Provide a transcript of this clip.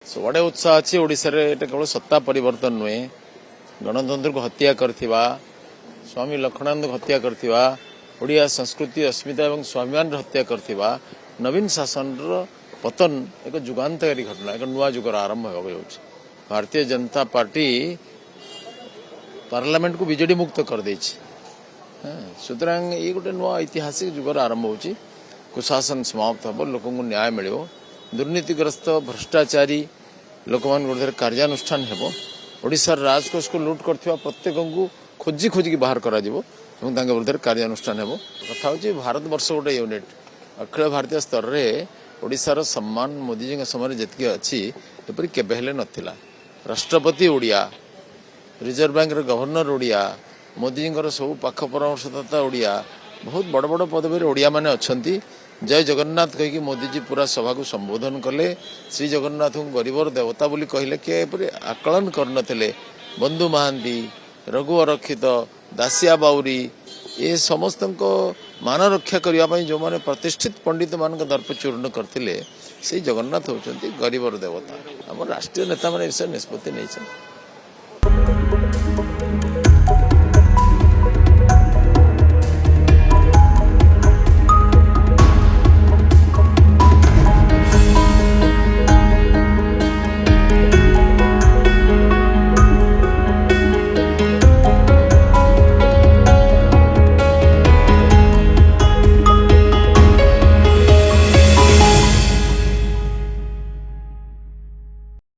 सबड़े उत्साह अच्छी ओडिशा रे केवल सत्ता परिवर्तन नुहे गणतंत्र को हत्या करथिबा स्वामी लक्ष्मणानंद को हत्या करथिबा ओडिया संस्कृति अस्मिता एवं स्वाभिमान हत्या करथिबा नवीन शासन पतन एक जुगांतकारी घटना एक नुआ जुगर आरंभ हो भारतीय जनता पार्टी पार्लियामेंट को बीजेडी मुक्त कर देछि सुतरां ये गोटे नुआ ऐतिहासिक जुगर आरंभ होछि कुशासन समाप्त हम लोक न्याय मिल दुर्नीतिग्रस्त भ्रष्टाचारी लोक मान कार्यानुष्ठान हेबो ओडिशार राजकोष को लुट करथिबा प्रत्येक को खोजी खोजी बाहर करा जिवो एवं तांके विरुद्ध कार्यानुष्ठान हेबो कथा होछि भारत वर्ष गोटे यूनिट अखिल भारतीय स्तर रे ओडिशार सम्मान मोदी जी समय जितकी अच्छी एपरी केबे हेले नथिला राष्ट्रपति Odia reserve bank governor Odia Modi ji सब पाख परामर्शदाता ओडिया बहुत बड़ बड़ पदवी ओडिया माने अछंती जय जगन्नाथ कहीकि मोदी जी पूरा सभा को संबोधन कले श्री जगन्नाथ को गरीबर देवता बोली कहले कि आकलन करनथिले बंधु महांती रघु अरक्षित दासिया बाउरी ये समस्त मान रक्षा करने जो माने प्रतिष्ठित पंडित मान दर्प चूर्ण करते से जगन्नाथ होती गरीबर देवता आम राष्ट्रीय नेता मैंने निष्पत्ति नहीं।